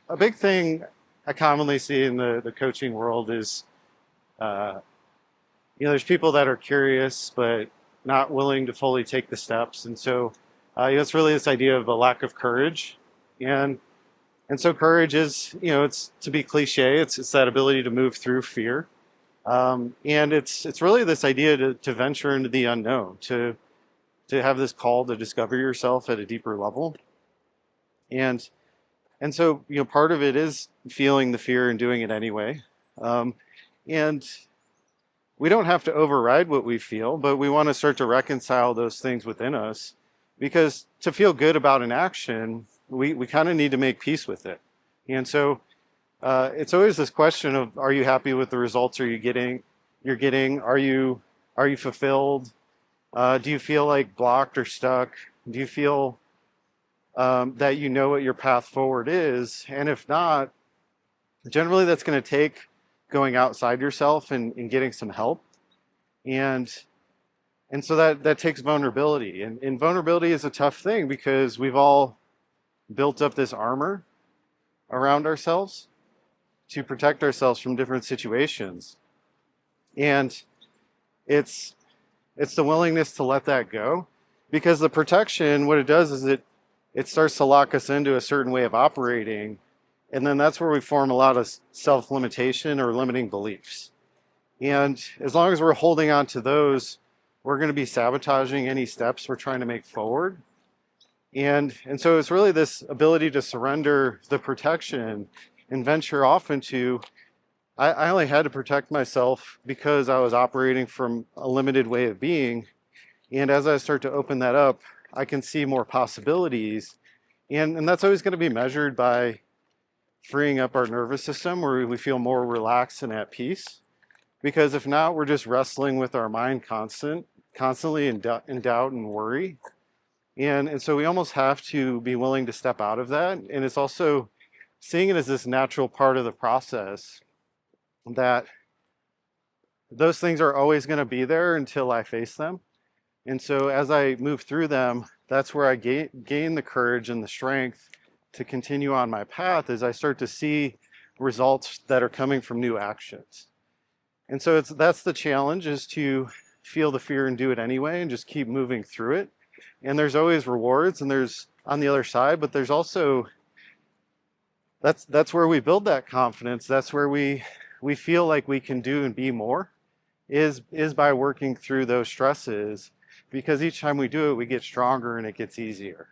a big thing I commonly see in the coaching world is, uh, there's people that are curious but not willing to fully take the steps, and so it's really this idea of a lack of courage, and and so courage is, it's to be cliche, it's that ability to move through fear, and it's really this idea to venture into the unknown, to have this call to discover yourself at a deeper level, and and so part of it is feeling the fear and doing it anyway, um, and we don't have to override what we feel, but we want to start to reconcile those things within us. Because to feel good about an action, we kind of need to make peace with it. And so it's always this question of, are you happy with the results you're getting? Are you fulfilled? Do you feel like blocked or stuck? Do you feel that you know what your path forward is? And if not, generally that's going to take going outside yourself and getting some help, and and so that takes vulnerability, and vulnerability is a tough thing because we've all built up this armor around ourselves to protect ourselves from different situations, and it's it's the willingness to let that go, because the protection, what it does is it starts to lock us into a certain way of operating, and then that's where we form a lot of self-limitation or limiting beliefs. And as long as we're holding on to those, we're going to be sabotaging any steps we're trying to make forward. And so it's really this ability to surrender the protection and venture off into, I only had to protect myself because I was operating from a limited way of being. And as I start to open that up, I can see more possibilities. And that's always going to be measured by freeing up our nervous system, where we feel more relaxed and at peace. Because if not, we're just wrestling with our mind constantly in doubt and worry. And so we almost have to be willing to step out of that. And it's also seeing it as this natural part of the process, that those things are always going to be there until I face them. And so as I move through them, that's where I gain the courage and the strength to continue on my path, as I start to see results that are coming from new actions. And so that's the challenge, is to feel the fear and do it anyway and just keep moving through it. And there's always rewards, and there's on the other side, but there's also, that's where we build that confidence. That's where we feel like we can do and be more, is by working through those stresses, because each time we do it, we get stronger and it gets easier.